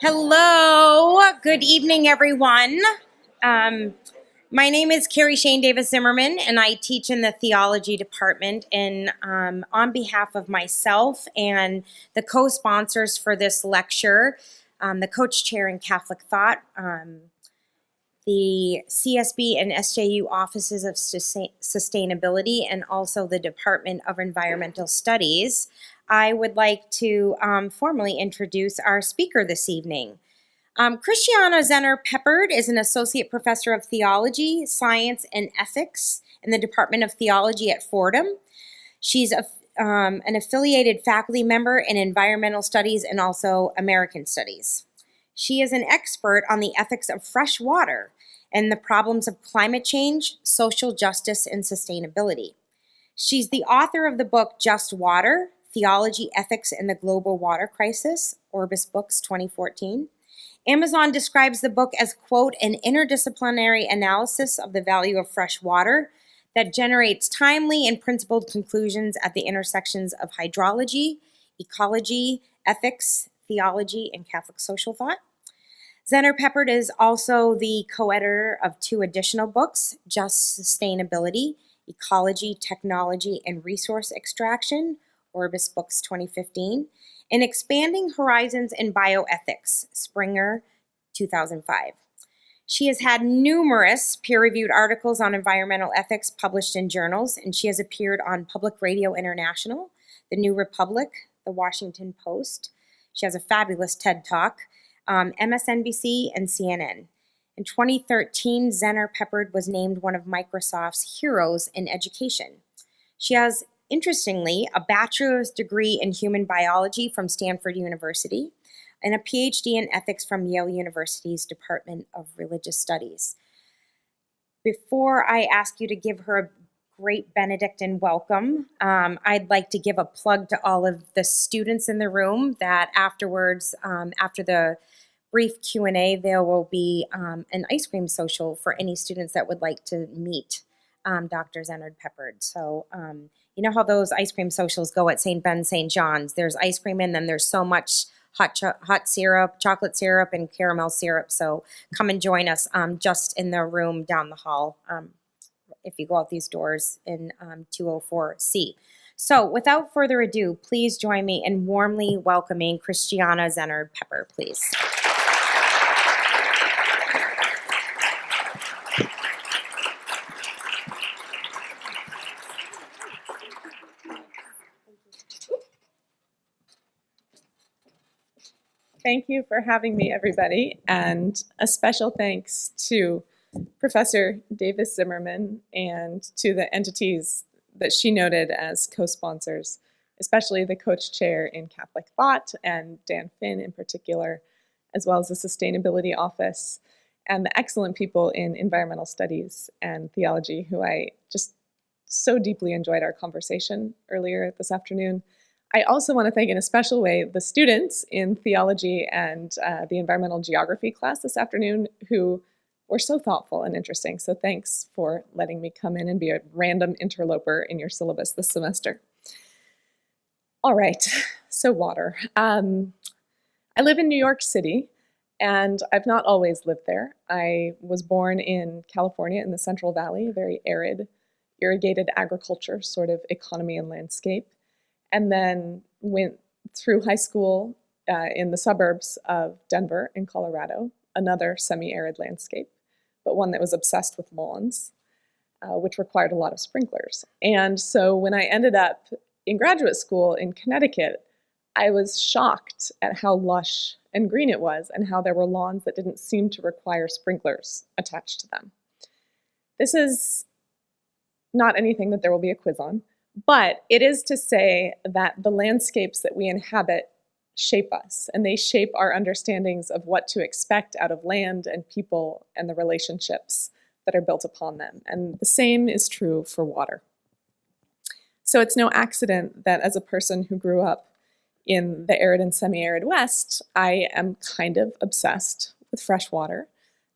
Hello, good evening, everyone. My name is Carrie Shane Davis Zimmerman, and I teach in the Theology department. And on behalf of myself and the co-sponsors for this lecture, the Coach Chair in Catholic Thought, the CSB and SJU Offices of Sustainability, and also the Department of Environmental Studies, I would like to formally introduce our speaker this evening. Chistiana Peppard is an associate professor of theology, science, and ethics in the Department of Theology at Fordham. She's an affiliated faculty member in environmental studies and also American studies. She is an expert on the ethics of fresh water and the problems of climate change, social justice, and sustainability. She's the author of the book Just Water, Theology, Ethics, and the Global Water Crisis, Orbis Books 2014. Amazon describes the book as, quote, an interdisciplinary analysis of the value of fresh water that generates timely and principled conclusions at the intersections of hydrology, ecology, ethics, theology, and Catholic social thought. Peppard is also the co-editor of two additional books, Just Sustainability, Ecology, Technology, and Resource Extraction, Orbis Books 2015, and Expanding Horizons in Bioethics, Springer 2005. She has had numerous peer-reviewed articles on environmental ethics published in journals, and she has appeared on Public Radio International, The New Republic, The Washington Post. She has a fabulous TED Talk, MSNBC, and CNN. In 2013, Peppard was named one of Microsoft's heroes in education. She has, interestingly, a bachelor's degree in human biology from Stanford University and a PhD in ethics from Yale University's Department of Religious Studies. Before I ask you to give her a great Benedict and welcome, I'd like to give a plug to all of the students in the room that afterwards, after the brief Q&A, there will be an ice cream social for any students that would like to meet Dr. Peppard. So you know how those ice cream socials go at St. Ben, St. John's. There's ice cream and then there's so much hot syrup, chocolate syrup, and caramel syrup. So come and join us just in the room down the hall if you go out these doors in 204C. So without further ado, please join me in warmly welcoming Chistiana Peppard, please. Thank you for having me, everybody, and a special thanks to Professor Davis Zimmerman and to the entities that she noted as co-sponsors, especially the Coach Chair in Catholic Thought and Dan Finn in particular, as well as the Sustainability Office and the excellent people in environmental studies and theology who I just so deeply enjoyed our conversation earlier this afternoon. I also want to thank in a special way the students in theology and the environmental geography class this afternoon who were so thoughtful and interesting. So thanks for letting me come in and be a random interloper in your syllabus this semester. All right, so water. I live in New York City, and I've not always lived there. I was born in California in the Central Valley, a very arid, irrigated agriculture sort of economy and landscape. And then went through high school in the suburbs of Denver in Colorado, another semi-arid landscape, but one that was obsessed with lawns, which required a lot of sprinklers. And so when I ended up in graduate school in Connecticut, I was shocked at how lush and green it was and how there were lawns that didn't seem to require sprinklers attached to them. This is not anything that there will be a quiz on. But it is to say that the landscapes that we inhabit shape us, and they shape our understandings of what to expect out of land and people and the relationships that are built upon them. And the same is true for water. So it's no accident that as a person who grew up in the arid and semi-arid West, I am kind of obsessed with fresh water,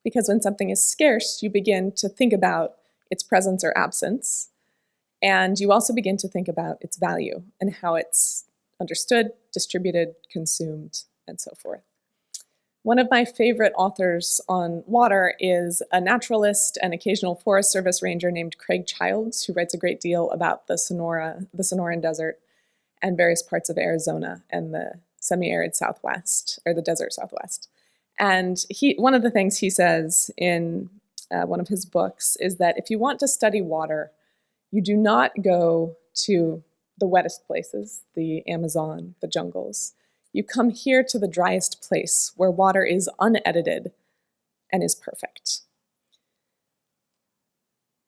because when something is scarce, you begin to think about its presence or absence. And you also begin to think about its value and how it's understood, distributed, consumed, and so forth. One of my favorite authors on water is a naturalist and occasional Forest Service ranger named Craig Childs, who writes a great deal about the Sonoran Desert and various parts of Arizona and the semi-arid Southwest, or the desert Southwest. And one of the things he says in one of his books is that if you want to study water, you do not go to the wettest places, the Amazon, the jungles. You come here to the driest place where water is unedited and is perfect.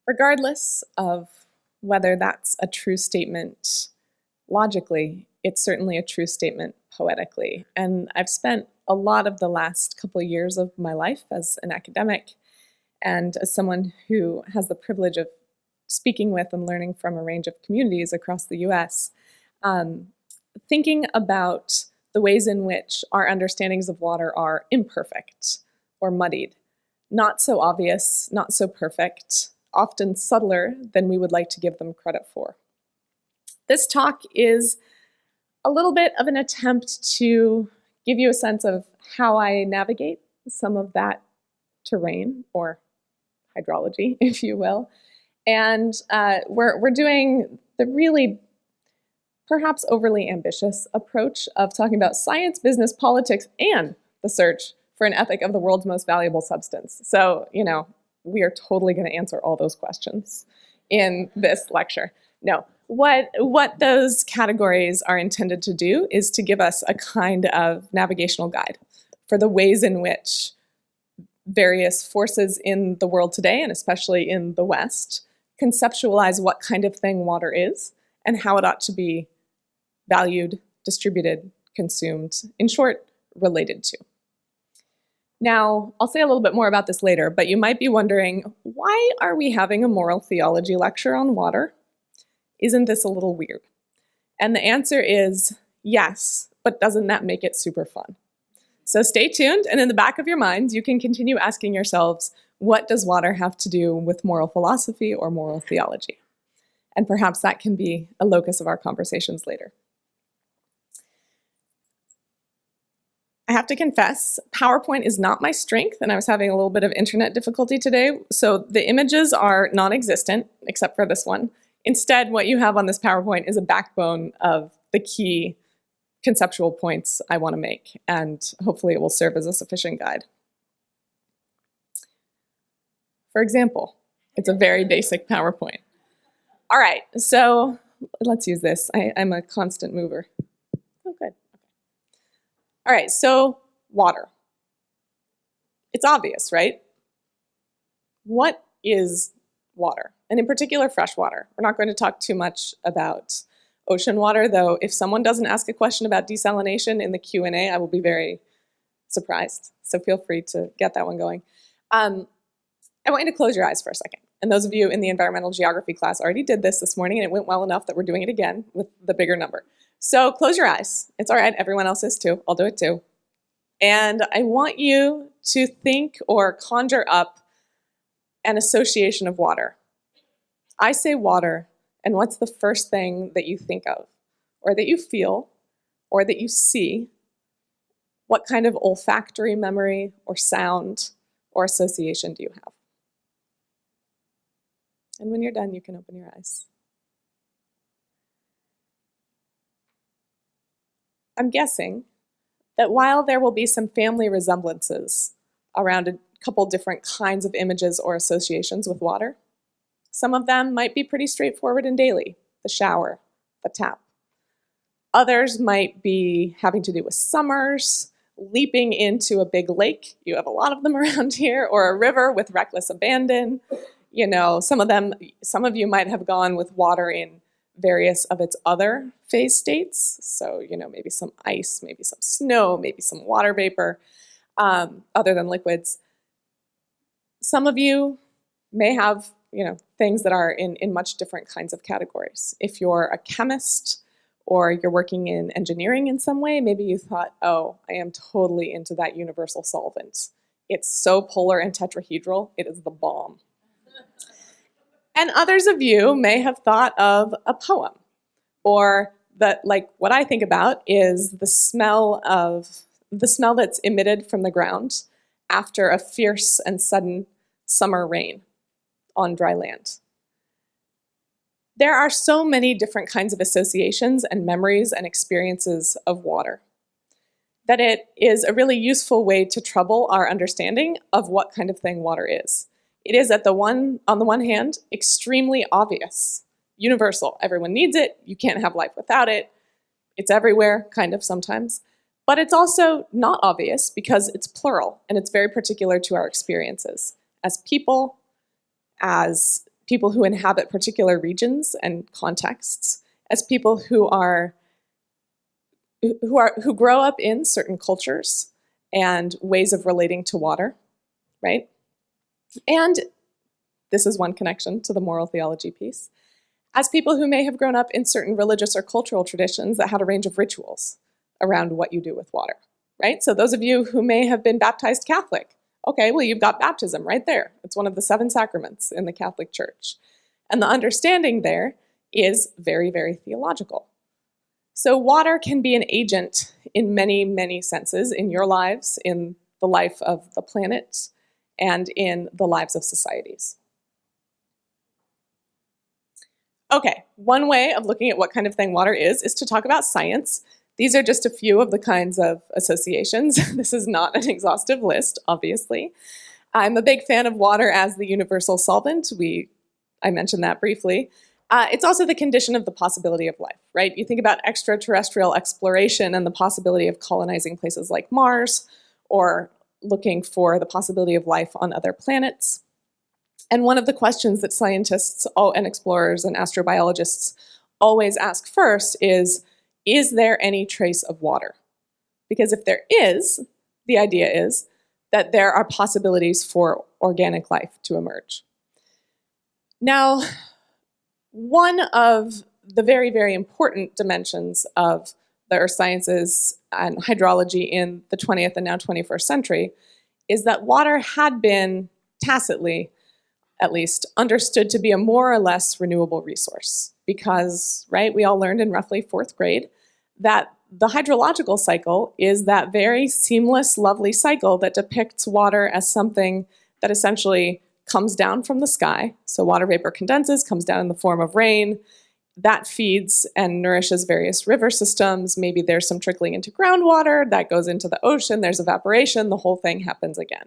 Regardless of whether that's a true statement logically, it's certainly a true statement poetically. And I've spent a lot of the last couple of years of my life as an academic and as someone who has the privilege of speaking with and learning from a range of communities across the US, thinking about the ways in which our understandings of water are imperfect or muddied, not so obvious, not so perfect, often subtler than we would like to give them credit for. This talk is a little bit of an attempt to give you a sense of how I navigate some of that terrain, or hydrology, if you will. And we're doing the really perhaps overly ambitious approach of talking about science, business, politics, and the search for an ethic of the world's most valuable substance. So, we are totally going to answer all those questions in this lecture. No, what those categories are intended to do is to give us a kind of navigational guide for the ways in which various forces in the world today, and especially in the West, conceptualize what kind of thing water is and how it ought to be valued, distributed, consumed, in short, related to. Now, I'll say a little bit more about this later, but you might be wondering, why are we having a moral theology lecture on water? Isn't this a little weird? And the answer is yes, but doesn't that make it super fun? So stay tuned, and in the back of your minds, you can continue asking yourselves, what does water have to do with moral philosophy or moral theology? And perhaps that can be a locus of our conversations later. I have to confess, PowerPoint is not my strength, and I was having a little bit of internet difficulty today, so the images are non-existent, except for this one. Instead, what you have on this PowerPoint is a backbone of the key conceptual points I want to make, and hopefully it will serve as a sufficient guide. For example, it's a very basic PowerPoint. All right, so let's use this. I'm a constant mover. Oh, good. All right, so water. It's obvious, right? What is water? And in particular, fresh water. We're not going to talk too much about ocean water, though if someone doesn't ask a question about desalination in the Q&A, I will be very surprised. So feel free to get that one going. I want you to close your eyes for a second. And those of you in the environmental geography class already did this morning, and it went well enough that we're doing it again with the bigger number. So close your eyes. It's all right. Everyone else is too. I'll do it too. And I want you to think or conjure up an association of water. I say water, and what's the first thing that you think of, or that you feel, or that you see? What kind of olfactory memory or sound or association do you have? And when you're done, you can open your eyes. I'm guessing that while there will be some family resemblances around a couple different kinds of images or associations with water, some of them might be pretty straightforward and daily: the shower, the tap. Others might be having to do with summers, leaping into a big lake, you have a lot of them around here, or a river with reckless abandon. Some of you might have gone with water in various of its other phase states. So, maybe some ice, maybe some snow, maybe some water vapor, other than liquids. Some of you may have, things that are in much different kinds of categories. If you're a chemist or you're working in engineering in some way, maybe you thought, oh, I am totally into that universal solvent. It's so polar and tetrahedral, it is the bomb. And others of you may have thought of a poem, or that, like, what I think about is the smell of the smell that's emitted from the ground after a fierce and sudden summer rain on dry land. There are so many different kinds of associations and memories and experiences of water that it is a really useful way to trouble our understanding of what kind of thing water is. It is on the one hand, extremely obvious, universal. Everyone needs it. You can't have life without it. It's everywhere, kind of sometimes. But it's also not obvious because it's plural and it's very particular to our experiences as people who inhabit particular regions and contexts, as people who grow up in certain cultures and ways of relating to water, right? And this is one connection to the moral theology piece, as people who may have grown up in certain religious or cultural traditions that had a range of rituals around what you do with water, right? So those of you who may have been baptized Catholic, okay, well, you've got baptism right there. It's one of the 7 sacraments in the Catholic Church. And the understanding there is very, very theological. So water can be an agent in many, many senses in your lives, in the life of the planet, and in the lives of societies. Okay, one way of looking at what kind of thing water is to talk about science. These are just a few of the kinds of associations. This is not an exhaustive list, obviously. I'm a big fan of water as the universal solvent. I mentioned that briefly. It's also the condition of the possibility of life, right? You think about extraterrestrial exploration and the possibility of colonizing places like Mars, or looking for the possibility of life on other planets. And one of the questions that scientists and explorers and astrobiologists always ask first is there any trace of water? Because if there is, the idea is that there are possibilities for organic life to emerge. Now, one of the very, very important dimensions of the earth sciences and hydrology in the 20th and now 21st century is that water had been tacitly, at least, understood to be a more or less renewable resource. Because, right, we all learned in roughly 4th grade that the hydrological cycle is that very seamless, lovely cycle that depicts water as something that essentially comes down from the sky. So water vapor condenses, comes down in the form of rain. That feeds and nourishes various river systems. Maybe there's some trickling into groundwater. That goes into the ocean. There's evaporation. The whole thing happens again.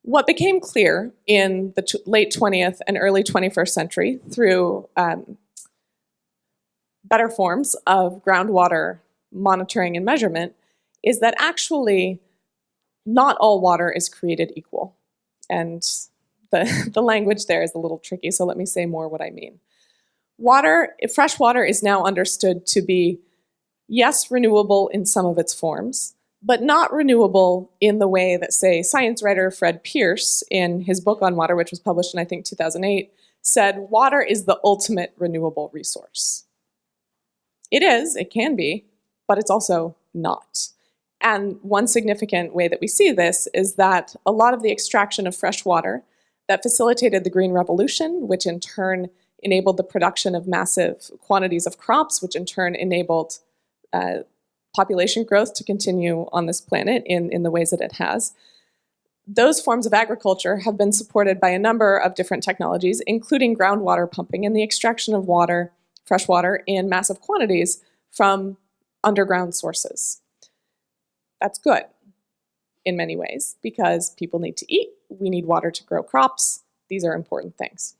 What became clear in the late 20th and early 21st century through better forms of groundwater monitoring and measurement is that actually not all water is created equal. And the language there is a little tricky, so let me say more what I mean. Fresh water is now understood to be, yes, renewable in some of its forms, but not renewable in the way that, say, science writer Fred Pierce, in his book on water, which was published in, I think, 2008, said water is the ultimate renewable resource. It can be, but it's also not. And one significant way that we see this is that a lot of the extraction of fresh water that facilitated the Green Revolution, which in turn enabled the production of massive quantities of crops, which in turn enabled population growth to continue on this planet in the ways that it has. Those forms of agriculture have been supported by a number of different technologies, including groundwater pumping and the extraction of water, fresh water, in massive quantities from underground sources. That's good in many ways because people need to eat, we need water to grow crops. These are important things.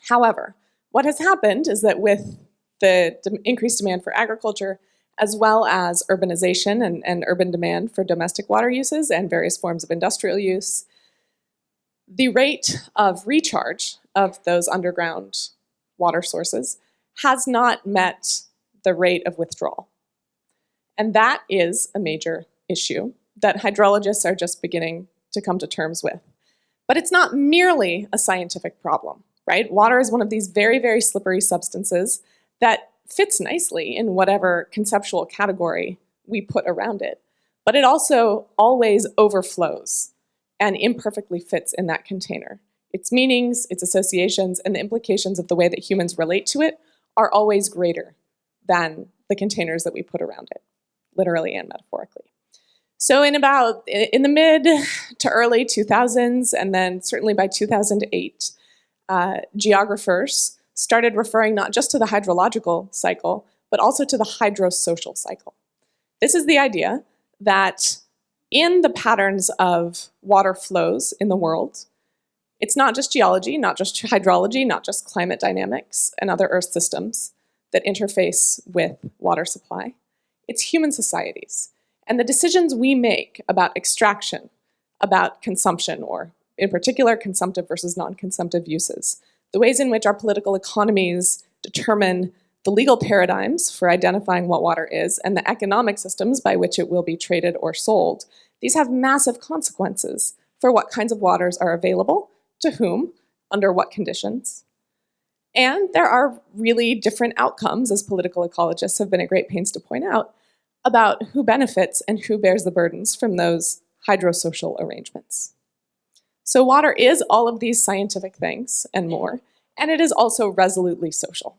However, what has happened is that with the increased demand for agriculture, as well as urbanization and urban demand for domestic water uses and various forms of industrial use, the rate of recharge of those underground water sources has not met the rate of withdrawal. And that is a major issue that hydrologists are just beginning to come to terms with. But it's not merely a scientific problem, right? Water is one of these very, very slippery substances that fits nicely in whatever conceptual category we put around it. But it also always overflows and imperfectly fits in that container. Its meanings, its associations, and the implications of the way that humans relate to it are always greater than the containers that we put around it. literally and metaphorically. So in the mid to early 2000s, and then certainly by 2008, geographers started referring not just to the hydrological cycle, but also to the hydrosocial cycle. This is the idea that in the patterns of water flows in the world, it's not just geology, not just hydrology, not just climate dynamics and other Earth systems that interface with water supply. It's human societies. And the decisions we make about extraction, about consumption, or in particular, consumptive versus non-consumptive uses, the ways in which our political economies determine the legal paradigms for identifying what water is, and the economic systems by which it will be traded or sold, these have massive consequences for what kinds of waters are available, to whom, under what conditions. And there are really different outcomes, as political ecologists have been at great pains to point out, about who benefits and who bears the burdens from those hydrosocial arrangements. So water is all of these scientific things and more, and it is also resolutely social.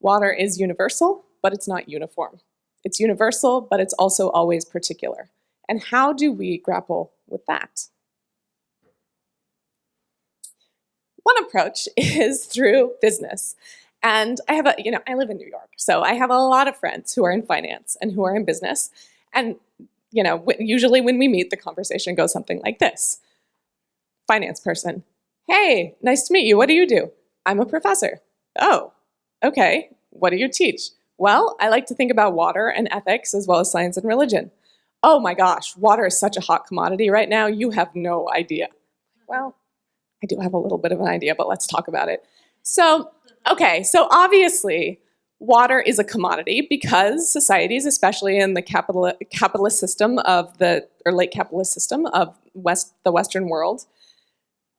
Water is universal, but it's not uniform. It's universal, but it's also always particular. And how do we grapple with that? One approach is through business. And I live in New York, so I have a lot of friends who are in finance and who are in business. And, usually when we meet, the conversation goes something like this. Finance person, hey, nice to meet you. What do you do? I'm a professor. Oh, okay. What do you teach? Well, I like to think about water and ethics as well as science and religion. Oh my gosh, water is such a hot commodity right now. You have no idea. Well, I do have a little bit of an idea, but let's talk about it. So obviously, water is a commodity because societies, especially in the capitalist system or late capitalist system of the Western world,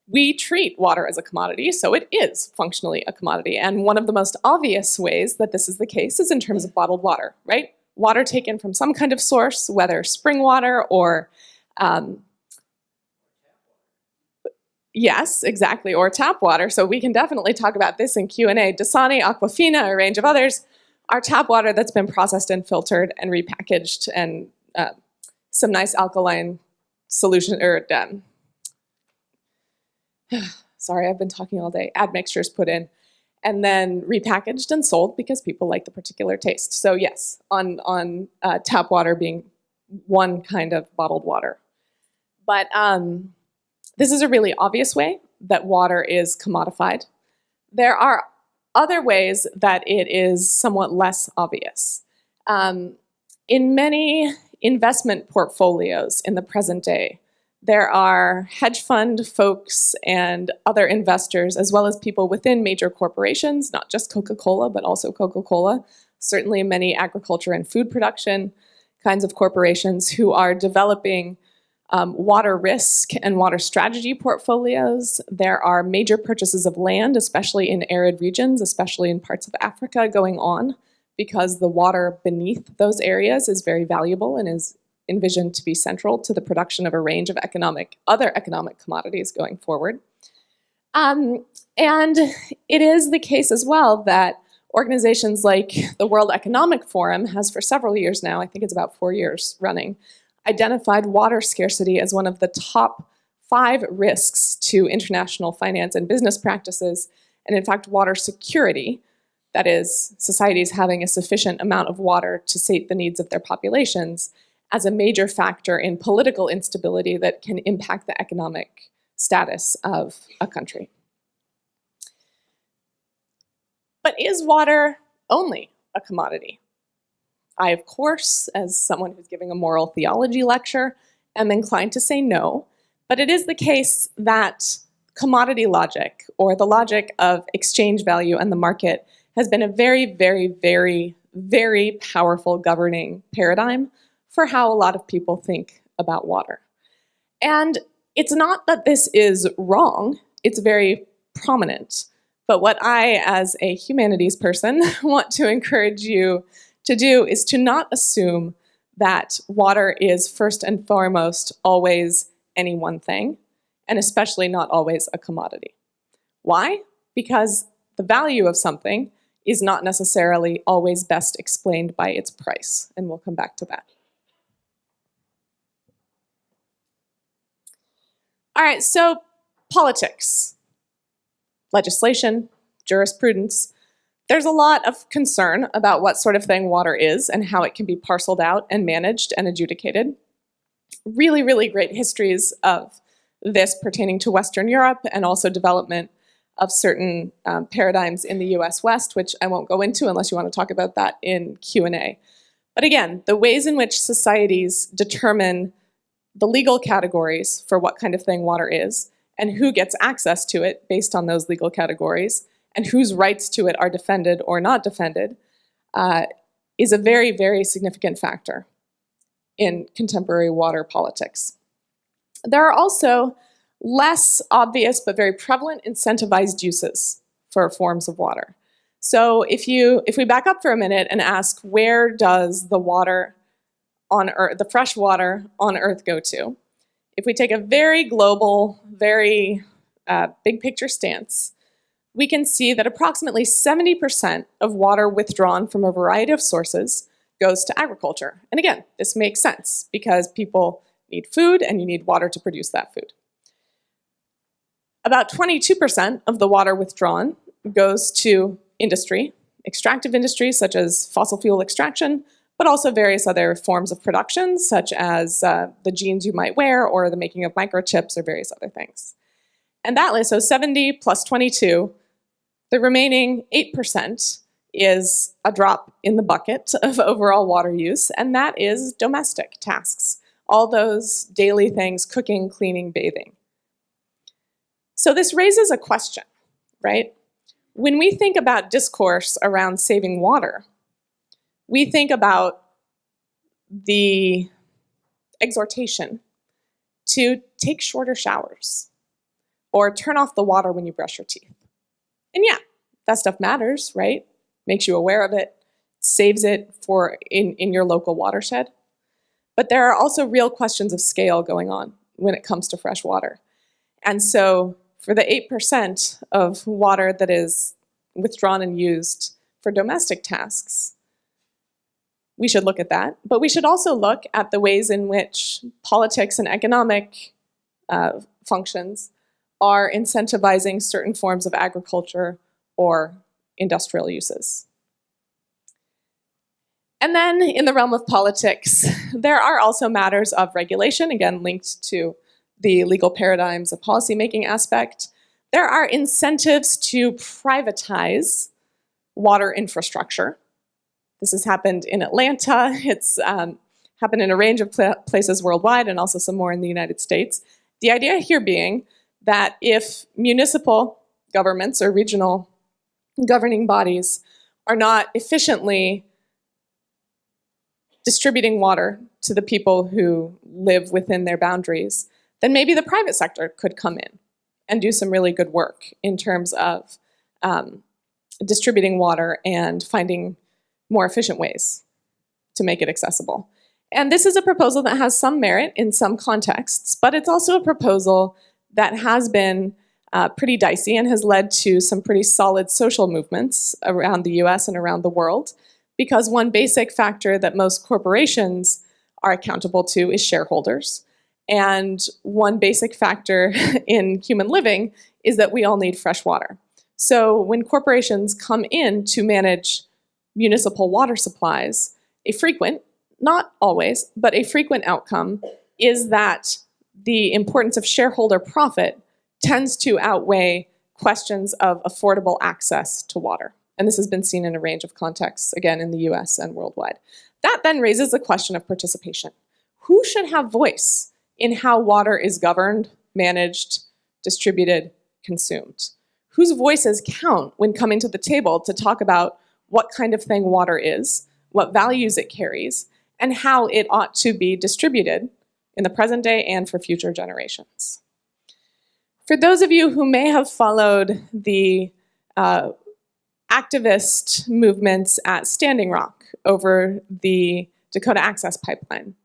we treat water as a commodity, so it is functionally a commodity. And one of the most obvious ways that this is the case is in terms of bottled water, right? Water taken from some kind of source, whether spring water or yes, exactly, or tap water. So we can definitely talk about this in Q&A. Dasani, Aquafina, a range of others, are tap water that's been processed and filtered and repackaged, and some nice alkaline solution, or sorry, I've been talking all day, admixtures put in, and then repackaged and sold because people like the particular taste. So yes, on tap water being one kind of bottled water. But this is a really obvious way that water is commodified. There are other ways that it is somewhat less obvious. In many investment portfolios in the present day, there are hedge fund folks and other investors, as well as people within major corporations, not just Coca-Cola, but also Coca-Cola, certainly many agriculture and food production kinds of corporations who are developing water risk and water strategy portfolios. There are major purchases of land, especially in arid regions, especially in parts of Africa, going on because the water beneath those areas is very valuable and is envisioned to be central to the production of a range of other economic commodities going forward. And it is the case as well that organizations like the World Economic Forum has for several years now, I think it's about 4 years running, identified water scarcity as one of the top 5 risks to international finance and business practices, and in fact water security, that is, societies having a sufficient amount of water to sate the needs of their populations, as a major factor in political instability that can impact the economic status of a country. But is water only a commodity? I, of course, as someone who's giving a moral theology lecture, am inclined to say no, but it is the case that commodity logic, or the logic of exchange value and the market, has been a very, very, very, very powerful governing paradigm for how a lot of people think about water. And it's not that this is wrong, it's very prominent. But what I, as a humanities person, want to encourage you to do is to not assume that water is first and foremost always any one thing, and especially not always a commodity. Why? Because the value of something is not necessarily always best explained by its price, and we'll come back to that. All right, so politics, legislation, jurisprudence. There's a lot of concern about what sort of thing water is and how it can be parceled out and managed and adjudicated. Really, really great histories of this pertaining to Western Europe and also development of certain paradigms in the US West, which I won't go into unless you want to talk about that in Q&A. But again, the ways in which societies determine the legal categories for what kind of thing water is and who gets access to it based on those legal categories and whose rights to it are defended or not defended is a very, very significant factor in contemporary water politics. There are also less obvious but very prevalent incentivized uses for forms of water. So if we back up for a minute and ask, where does the water on Earth, the fresh water on Earth, go to? If we take a very global, very big picture stance, we can see that approximately 70% of water withdrawn from a variety of sources goes to agriculture. And again, this makes sense because people need food and you need water to produce that food. About 22% of the water withdrawn goes to industry, extractive industries such as fossil fuel extraction, but also various other forms of production, such as the jeans you might wear or the making of microchips or various other things. And that list, so 70 plus 22, the remaining 8% is a drop in the bucket of overall water use, and that is domestic tasks. All those daily things, cooking, cleaning, bathing. So this raises a question, right? When we think about discourse around saving water, we think about the exhortation to take shorter showers or turn off the water when you brush your teeth. And yeah, that stuff matters, right? Makes you aware of it, saves it for in your local watershed. But there are also real questions of scale going on when it comes to fresh water. And so for the 8% of water that is withdrawn and used for domestic tasks, we should look at that. But we should also look at the ways in which politics and economic functions are incentivizing certain forms of agriculture or industrial uses. And then in the realm of politics, there are also matters of regulation, again linked to the legal paradigms of policymaking aspect. There are incentives to privatize water infrastructure. This has happened in Atlanta. It's happened in a range of places worldwide and also some more in the United States. The idea here being that if municipal governments or regional governing bodies are not efficiently distributing water to the people who live within their boundaries, then maybe the private sector could come in and do some really good work in terms of distributing water and finding more efficient ways to make it accessible. And this is a proposal that has some merit in some contexts, but it's also a proposal that has been pretty dicey and has led to some pretty solid social movements around the US and around the world, because one basic factor that most corporations are accountable to is shareholders. And one basic factor in human living is that we all need fresh water. So when corporations come in to manage municipal water supplies, a frequent, not always, but a frequent outcome is that the importance of shareholder profit tends to outweigh questions of affordable access to water. And this has been seen in a range of contexts, again, in the US and worldwide. That then raises the question of participation. Who should have voice in how water is governed, managed, distributed, consumed? Whose voices count when coming to the table to talk about what kind of thing water is, what values it carries, and how it ought to be distributed in the present day and for future generations? For those of you who may have followed the activist movements at Standing Rock over the Dakota Access Pipeline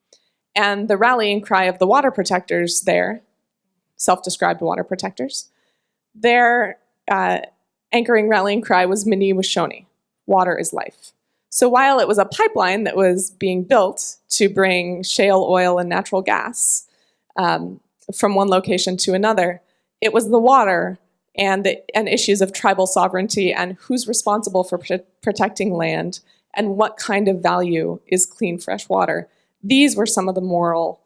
and the rallying cry of the water protectors there, self-described water protectors, their anchoring rallying cry was Mini Washoni. water is life. So while it was a pipeline that was being built to bring shale oil and natural gas from one location to another, it was the water and issues of tribal sovereignty and who's responsible for protecting land and what kind of value is clean, fresh water. These were some of the moral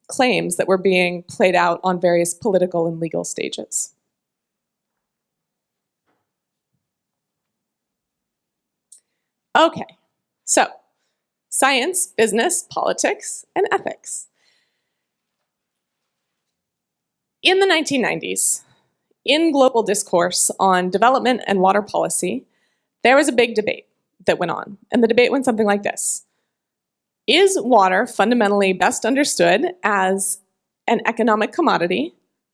claims that were being played out on various political and legal stages. Okay, so science, business, politics, and ethics. In the 1990s, in global discourse on development and water policy, there was a big debate that went on. And the debate went something like this. Is water fundamentally best understood as an economic commodity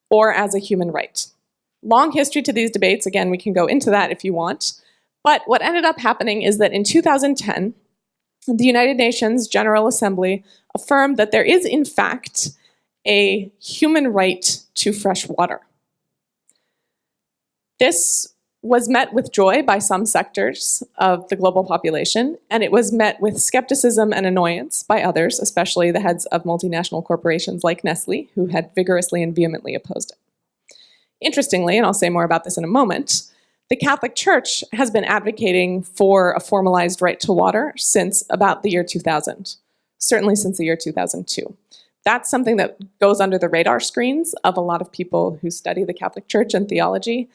or as a human right? Long history to these debates. Again, we can go into that if you want. But what ended up happening is that in 2010, the United Nations General Assembly affirmed that there is, in fact, a human right to fresh water. This was met with joy by some sectors of the global population, and it was met with skepticism and annoyance by others, especially the heads of multinational corporations like Nestle, who had vigorously and vehemently opposed it. Interestingly, and I'll say more about this in a moment, the Catholic Church has been advocating for a formalized right to water since about the year 2000, certainly since the year 2002. That's something that goes under the radar screens of a lot of people who study the Catholic Church and theology,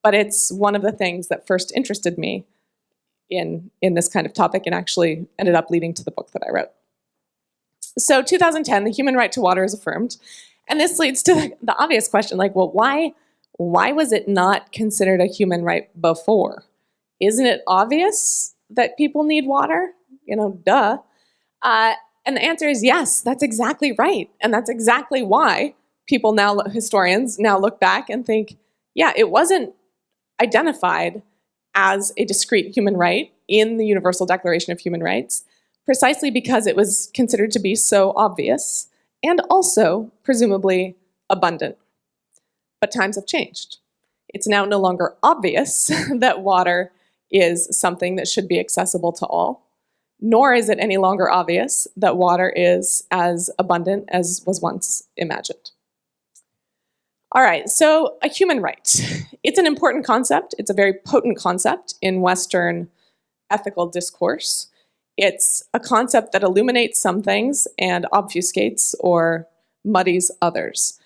but it's one of the things that first interested me in this kind of topic and actually ended up leading to the book that I wrote. So 2010, the human right to water is affirmed, and this leads to the obvious question, like, well, why was it not considered a human right before? Isn't it obvious that people need water? You know, duh. And the answer is yes, that's exactly right. And that's exactly why people now, historians, now look back and think, yeah, it wasn't identified as a discrete human right in the Universal Declaration of Human Rights, precisely because it was considered to be so obvious and also presumably abundant. But times have changed. It's now no longer obvious that water is something that should be accessible to all, nor is it any longer obvious that water is as abundant as was once imagined. All right, so a human right. It's an important concept. It's a very potent concept in Western ethical discourse. It's a concept that illuminates some things and obfuscates or muddies others.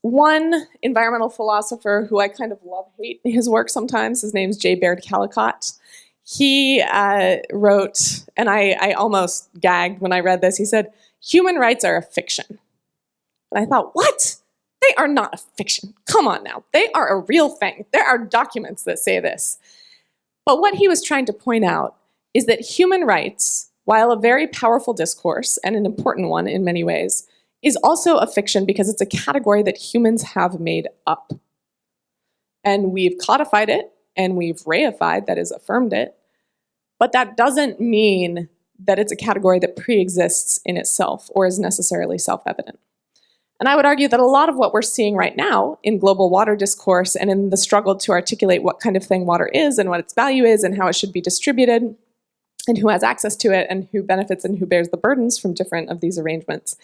One environmental philosopher who I kind of love-hate his work sometimes, his name's J. Baird Callicott. He wrote, and I almost gagged when I read this, he said, human rights are a fiction. And I thought, what? They are not a fiction. Come on now. They are a real thing. There are documents that say this. But what he was trying to point out is that human rights, while a very powerful discourse and an important one in many ways, is also a fiction because it's a category that humans have made up. And we've codified it and we've reified, that is, affirmed it. But that doesn't mean that it's a category that pre-exists in itself or is necessarily self-evident. And I would argue that a lot of what we're seeing right now in global water discourse and in the struggle to articulate what kind of thing water is and what its value is and how it should be distributed and who has access to it and who benefits and who bears the burdens from different of these arrangements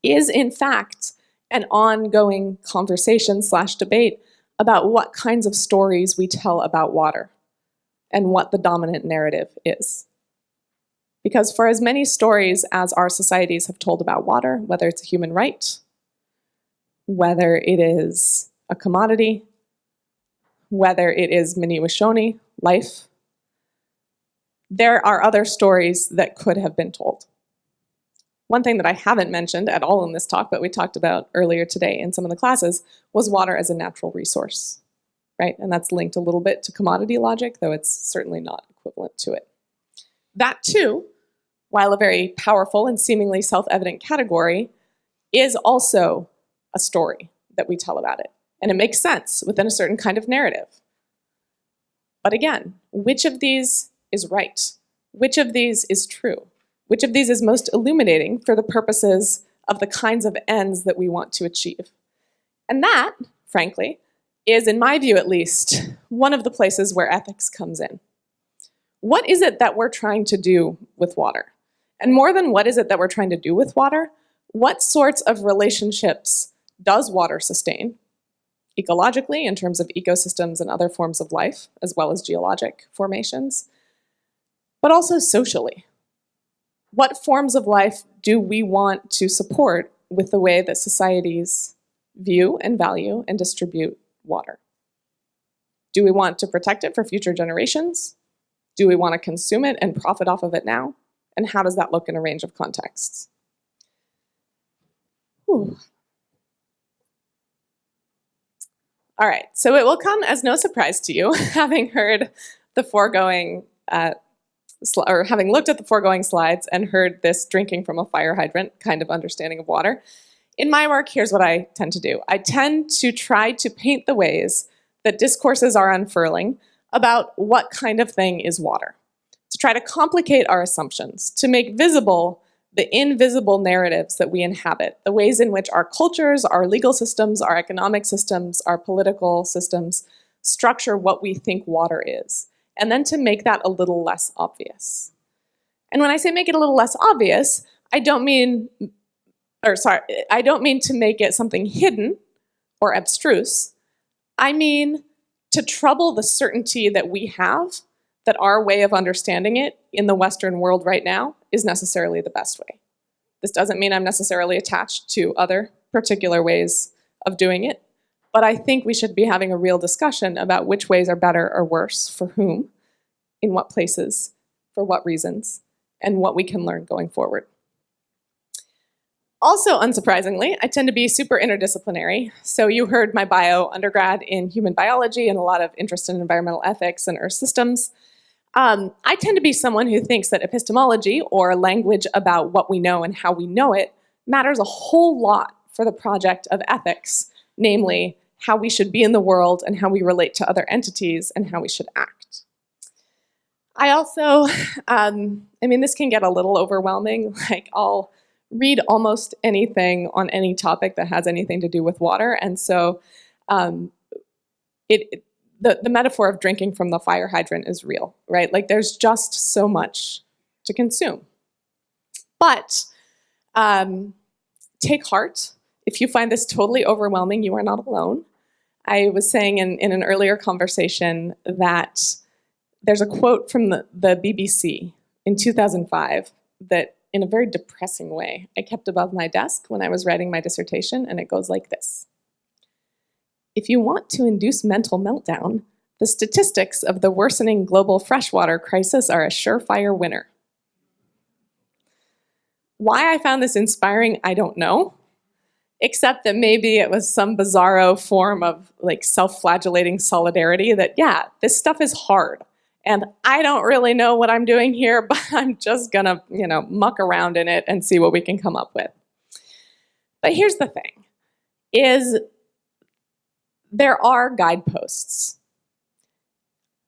is in fact an ongoing conversation / debate about what kinds of stories we tell about water and what the dominant narrative is. Because for as many stories as our societies have told about water, whether it's a human right, whether it is a commodity, whether it is Mini-Wishoni, life, there are other stories that could have been told. One thing that I haven't mentioned at all in this talk, but we talked about earlier today in some of the classes, was water as a natural resource, right? And that's linked a little bit to commodity logic, though it's certainly not equivalent to it. That too, while a very powerful and seemingly self-evident category, is also a story that we tell about it. And it makes sense within a certain kind of narrative. But again, which of these is right? Which of these is true? Which of these is most illuminating for the purposes of the kinds of ends that we want to achieve? And that, frankly, is, in my view at least, one of the places where ethics comes in. What is it that we're trying to do with water? And more than what is it that we're trying to do with water, what sorts of relationships does water sustain? Ecologically, in terms of ecosystems and other forms of life, as well as geologic formations, but also socially. What forms of life do we want to support with the way that societies view and value and distribute water? Do we want to protect it for future generations? Do we want to consume it and profit off of it now? And how does that look in a range of contexts? Whew. All right, so it will come as no surprise to you, having heard the foregoing, or having looked at the foregoing slides and heard this drinking from a fire hydrant kind of understanding of water. In my work, here's what I tend to do. I tend to try to paint the ways that discourses are unfurling about what kind of thing is water, to try to complicate our assumptions, to make visible the invisible narratives that we inhabit, the ways in which our cultures, our legal systems, our economic systems, our political systems structure what we think water is, and then to make that a little less obvious. And when I say make it a little less obvious, I don't mean to make it something hidden or abstruse. I mean to trouble the certainty that we have that our way of understanding it in the Western world right now is necessarily the best way. This doesn't mean I'm necessarily attached to other particular ways of doing it, but I think we should be having a real discussion about which ways are better or worse for whom, in what places, for what reasons, and what we can learn going forward. Also, unsurprisingly, I tend to be super interdisciplinary. So you heard my bio, undergrad in human biology and a lot of interest in environmental ethics and earth systems. I tend to be someone who thinks that epistemology, or language about what we know and how we know it, matters a whole lot for the project of ethics, namely how we should be in the world and how we relate to other entities and how we should act. I also, this can get a little overwhelming. Like, I'll read almost anything on any topic that has anything to do with water, and so the metaphor of drinking from the fire hydrant is real, right? Like, there's just so much to consume. But take heart. If you find this totally overwhelming, you are not alone. I was saying in an earlier conversation that there's a quote from the BBC in 2005 that, in a very depressing way, I kept above my desk when I was writing my dissertation, and it goes like this. If you want to induce mental meltdown, the statistics of the worsening global freshwater crisis are a surefire winner. Why I found this inspiring, I don't know, except that maybe it was some bizarro form of like self-flagellating solidarity that, yeah, this stuff is hard. And I don't really know what I'm doing here, but I'm just gonna, muck around in it and see what we can come up with. But here's the thing, is there are guideposts.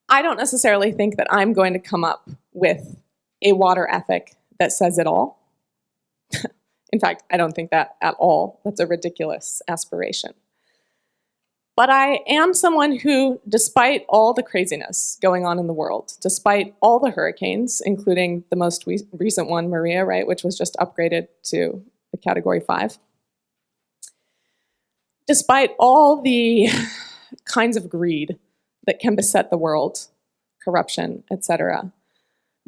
I don't necessarily think that I'm going to come up with a water ethic that says it all. In fact, I don't think that at all. That's a ridiculous aspiration. But I am someone who, despite all the craziness going on in the world, despite all the hurricanes, including the most recent one, Maria, right, which was just upgraded to a Category 5, despite all the kinds of greed that can beset the world, corruption, etc.,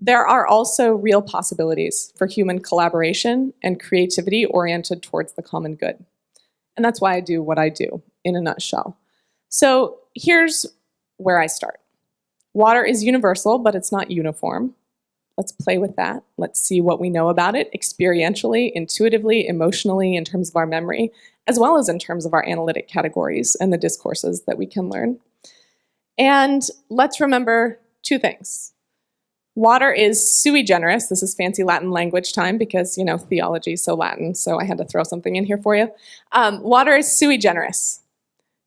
there are also real possibilities for human collaboration and creativity oriented towards the common good. And that's why I do what I do, in a nutshell. So here's where I start. Water is universal, but it's not uniform. Let's play with that. Let's see what we know about it experientially, intuitively, emotionally, in terms of our memory, as well as in terms of our analytic categories and the discourses that we can learn. And let's remember two things. Water is sui generis. This is fancy Latin language time because, theology is so Latin, so I had to throw something in here for you. Water is sui generis,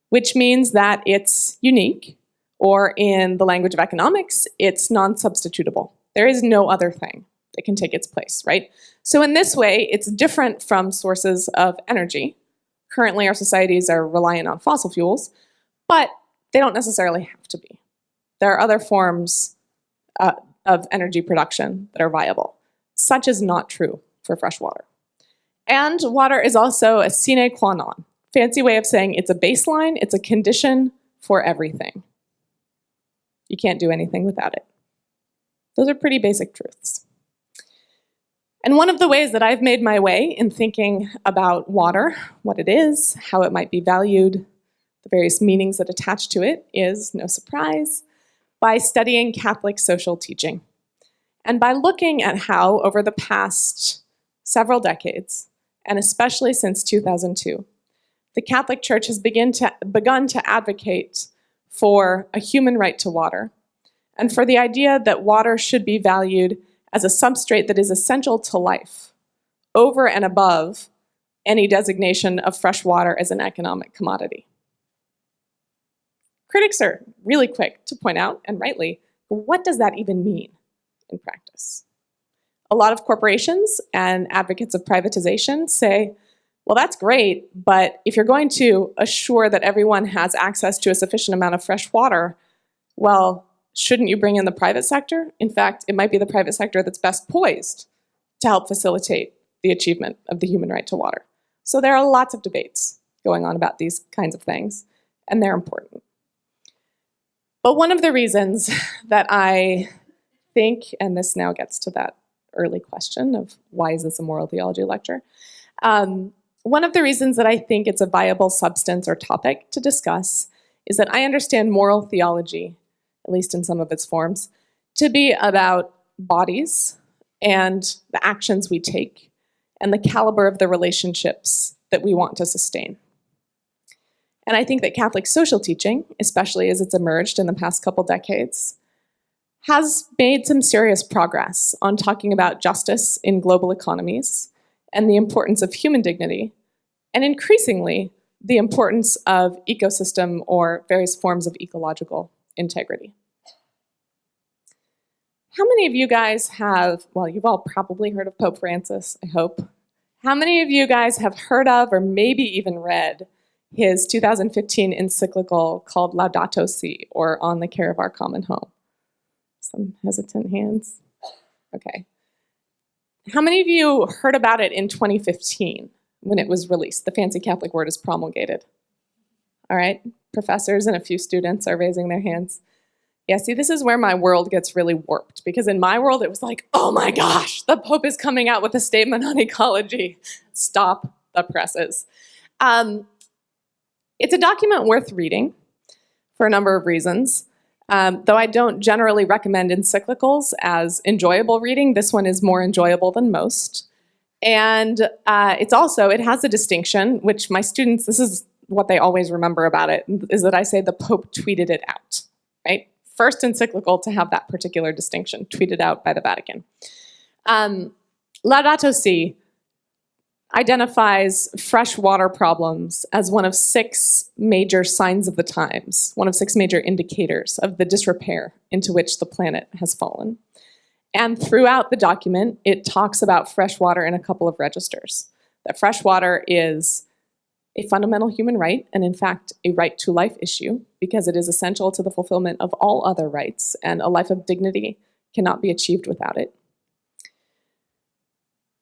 which means that it's unique, or in the language of economics, it's non-substitutable. There is no other thing that can take its place, right? So in this way, it's different from sources of energy. Currently, our societies are reliant on fossil fuels, but they don't necessarily have to be. There are other forms of energy production that are viable. Such is not true for fresh water. And water is also a sine qua non. Fancy way of saying it's a baseline, it's a condition for everything. You can't do anything without it. Those are pretty basic truths. And one of the ways that I've made my way in thinking about water, what it is, how it might be valued, the various meanings that attach to it is, no surprise, by studying Catholic social teaching. And by looking at how, over the past several decades, and especially since 2002, the Catholic Church has begun to advocate for a human right to water, and for the idea that water should be valued as a substrate that is essential to life, over and above any designation of fresh water as an economic commodity. Critics are really quick to point out, and rightly, what does that even mean in practice? A lot of corporations and advocates of privatization say, well, that's great, but if you're going to assure that everyone has access to a sufficient amount of fresh water, well, shouldn't you bring in the private sector? In fact, it might be the private sector that's best poised to help facilitate the achievement of the human right to water. So there are lots of debates going on about these kinds of things, and they're important. But one of the reasons that I think, and this now gets to that early question of why is this a moral theology lecture? One of the reasons that I think it's a viable substance or topic to discuss is that I understand moral theology, at least in some of its forms, to be about bodies and the actions we take and the caliber of the relationships that we want to sustain. And I think that Catholic social teaching, especially as it's emerged in the past couple decades, has made some serious progress on talking about justice in global economies and the importance of human dignity, and increasingly, the importance of ecosystem or various forms of ecological integrity. How many of you guys have, well, you've all probably heard of Pope Francis, I hope. How many of you guys have heard of or maybe even read his 2015 encyclical called Laudato Si, or On the Care of Our Common Home? Some hesitant hands. Okay. How many of you heard about it in 2015 when it was released? The fancy Catholic word is promulgated. All right, professors and a few students are raising their hands. Yeah, see, this is where my world gets really warped, because in my world it was like, oh my gosh, the Pope is coming out with a statement on ecology. Stop the presses. It's a document worth reading for a number of reasons. Though I don't generally recommend encyclicals as enjoyable reading, this one is more enjoyable than most. And it has a distinction, which my students, this is what they always remember about it, is that I say the Pope tweeted it out, right? First encyclical to have that particular distinction, tweeted out by the Vatican. Laudato Si identifies fresh water problems as one of 6 major signs of the times, one of 6 major indicators of the disrepair into which the planet has fallen. And throughout the document, it talks about fresh water in a couple of registers. That fresh water is a fundamental human right, and in fact, a right to life issue, because it is essential to the fulfillment of all other rights, and a life of dignity cannot be achieved without it.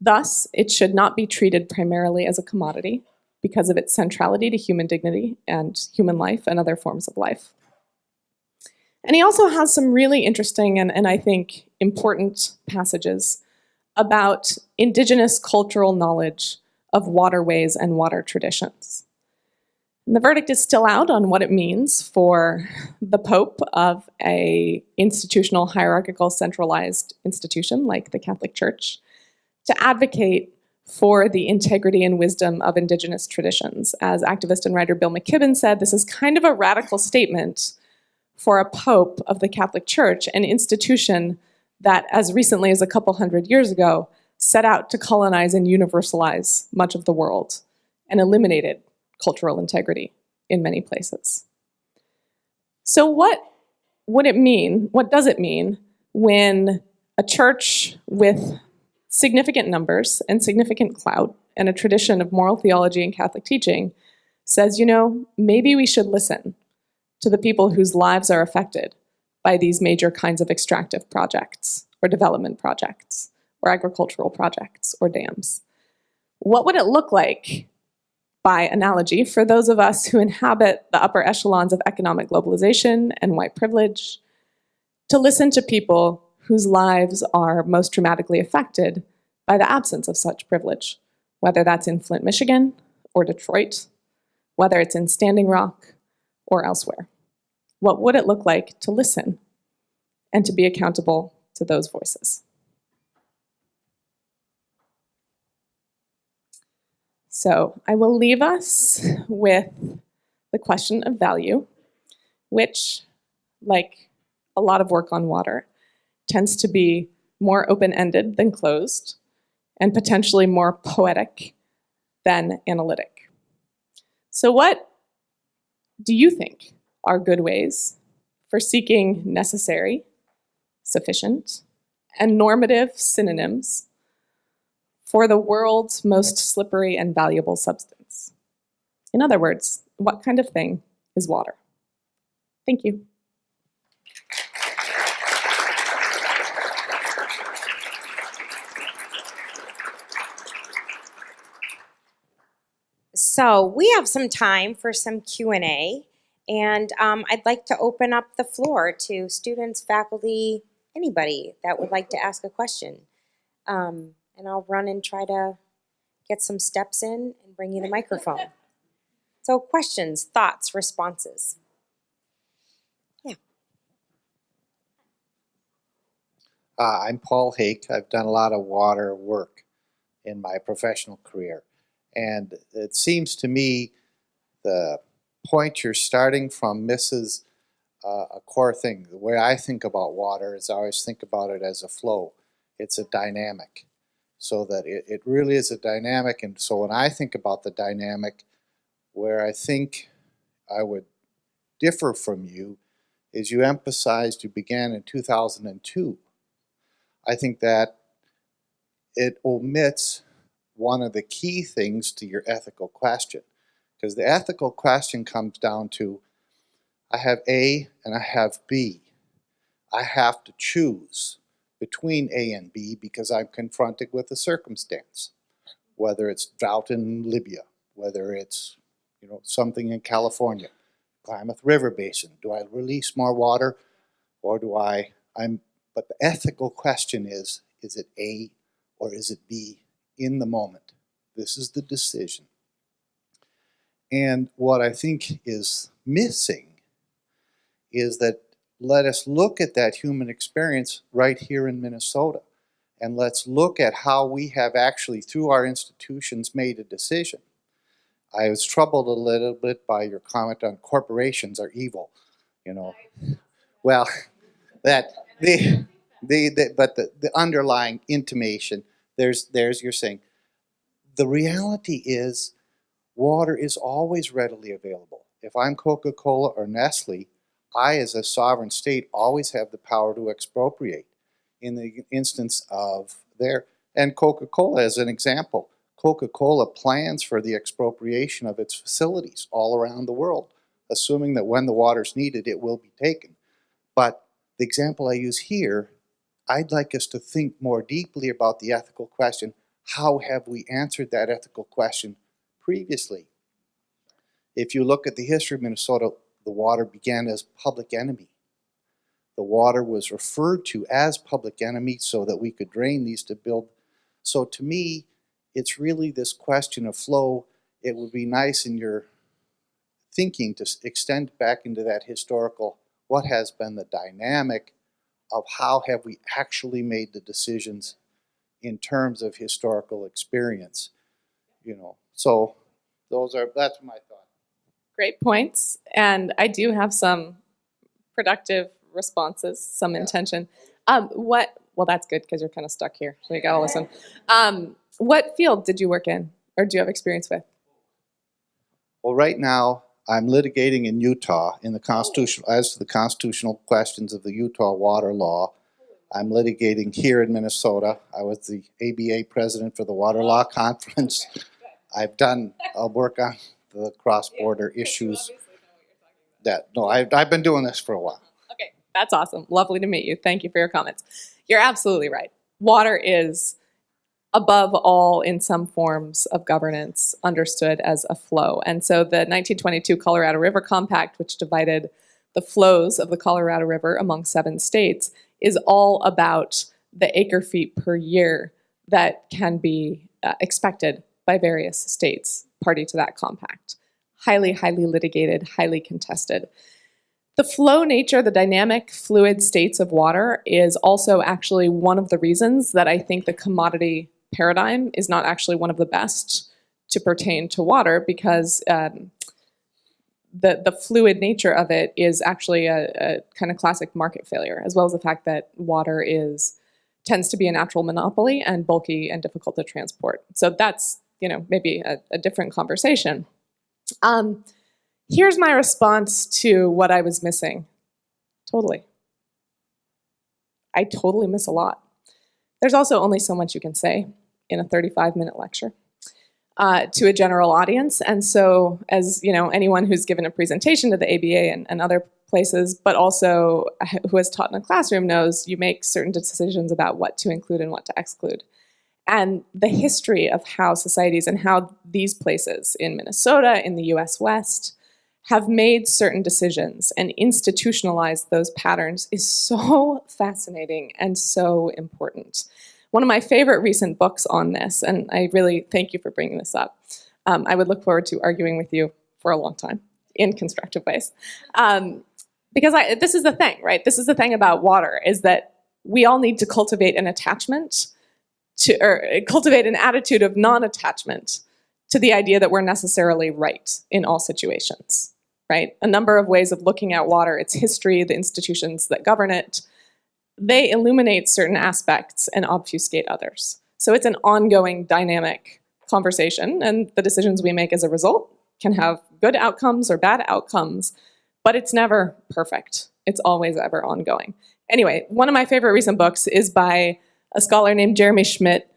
Thus, it should not be treated primarily as a commodity because of its centrality to human dignity and human life and other forms of life. And he also has some really interesting and I think important passages about indigenous cultural knowledge of waterways and water traditions. And the verdict is still out on what it means for the Pope of an institutional, hierarchical, centralized institution like the Catholic Church to advocate for the integrity and wisdom of indigenous traditions. As activist and writer Bill McKibben said, this is kind of a radical statement for a Pope of the Catholic Church, an institution that as recently as a couple hundred years ago set out to colonize and universalize much of the world and eliminated cultural integrity in many places. So what would it mean, what does it mean when a church with significant numbers and significant clout and a tradition of moral theology and Catholic teaching says, maybe we should listen to the people whose lives are affected by these major kinds of extractive projects or development projects or agricultural projects or dams? What would it look like, by analogy, for those of us who inhabit the upper echelons of economic globalization and white privilege, to listen to people whose lives are most dramatically affected by the absence of such privilege, whether that's in Flint, Michigan, or Detroit, whether it's in Standing Rock or elsewhere? What would it look like to listen and to be accountable to those voices? So I will leave us with the question of value, which, like a lot of work on water, tends to be more open-ended than closed, and potentially more poetic than analytic. So what do you think are good ways for seeking necessary, sufficient, and normative synonyms for the world's most slippery and valuable substance? In other words, what kind of thing is water? Thank you. So we have some time for some Q&A, and I'd like to open up the floor to students, faculty, anybody that would like to ask a question. And I'll run and try to get some steps in and bring you the microphone. So questions, thoughts, responses. Yeah. I'm Paul Hake. I've done a lot of water work in my professional career. And it seems to me the point you're starting from misses a core thing. The way I think about water is I always think about it as a flow. It's a dynamic. So that it really is a dynamic. And so when I think about the dynamic, where I think I would differ from you is you emphasized you began in 2002. I think that it omits one of the key things to your ethical question. Because the ethical question comes down to, I have A and I have B. I have to choose between A and B because I'm confronted with a circumstance. Whether it's drought in Libya, whether it's something in California, Klamath River Basin. Do I release more water or do but the ethical question is it A or is it B in the moment? This is the decision. And what I think is missing is that let us look at that human experience right here in Minnesota. And let's look at how we have actually, through our institutions, made a decision. I was troubled a little bit by your comment on corporations are evil. Well, but the underlying intimation, there's you're saying, the reality is water is always readily available. If I'm Coca-Cola or Nestle, I, as a sovereign state, always have the power to expropriate. In the instance of and Coca-Cola as an example, Coca-Cola plans for the expropriation of its facilities all around the world, assuming that when the water's needed, it will be taken. But the example I use here, I'd like us to think more deeply about the ethical question. How have we answered that ethical question previously? If you look at the history of Minnesota, the water began as public enemy. The water was referred to as public enemy so that we could drain these to build. So to me, it's really this question of flow. It would be nice in your thinking to extend back into that historical, what has been the dynamic of how have we actually made the decisions in terms of historical experience. So that's my thought. Great points. And I do have some productive responses, some intention. Well, that's good because you're kind of stuck here. So you got to listen. What field did you work in or do you have experience with? Well, right now I'm litigating in Utah in as to the constitutional questions of the Utah water law. I'm litigating here in Minnesota. I was the ABA president for the Water Law Conference. I'll work on the cross-border issues. No, I've been doing this for a while. Okay, that's awesome. Lovely to meet you. Thank you for your comments. You're absolutely right. Water is, above all, in some forms of governance, understood as a flow. And so the 1922 Colorado River Compact, which divided the flows of the Colorado River among 7 states, is all about the acre feet per year that can be expected by various states party to that compact. Highly, highly litigated, highly contested. The flow nature, the dynamic, fluid states of water is also actually one of the reasons that I think the commodity paradigm is not actually one of the best to pertain to water, because the fluid nature of it is actually a kind of classic market failure, as well as the fact that water tends to be a natural monopoly and bulky and difficult to transport. So that's, maybe a different conversation. Here's my response to what I was missing. Totally. I totally miss a lot. There's also only so much you can say in a 35-minute lecture to a general audience. And so, as anyone who's given a presentation to the ABA and other places, but also who has taught in a classroom, knows you make certain decisions about what to include and what to exclude. And the history of how societies and how these places in Minnesota, in the US West, have made certain decisions and institutionalized those patterns is so fascinating and so important. One of my favorite recent books on this, and I really thank you for bringing this up. I would look forward to arguing with you for a long time in constructive ways. Because this is the thing, right? This is the thing about water, is that we all need to cultivate an attachment or cultivate an attitude of non-attachment to the idea that we're necessarily right in all situations, right? A number of ways of looking at water, its history, the institutions that govern it, they illuminate certain aspects and obfuscate others. So it's an ongoing dynamic conversation, and the decisions we make as a result can have good outcomes or bad outcomes, but it's never perfect. It's always ever ongoing. Anyway, one of my favorite recent books is by a scholar named Jeremy Schmidt,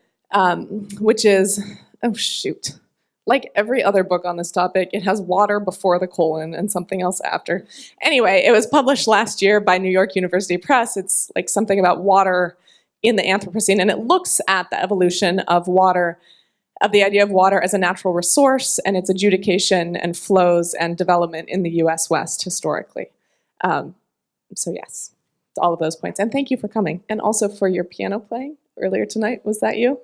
which is, like every other book on this topic, it has water before the colon and something else after. Anyway, it was published last year by New York University Press. It's like something about water in the Anthropocene, and it looks at the evolution of water, of the idea of water as a natural resource and its adjudication and flows and development in the US West historically. So yes, to all of those points. And thank you for coming. And also for your piano playing earlier tonight. Was that you?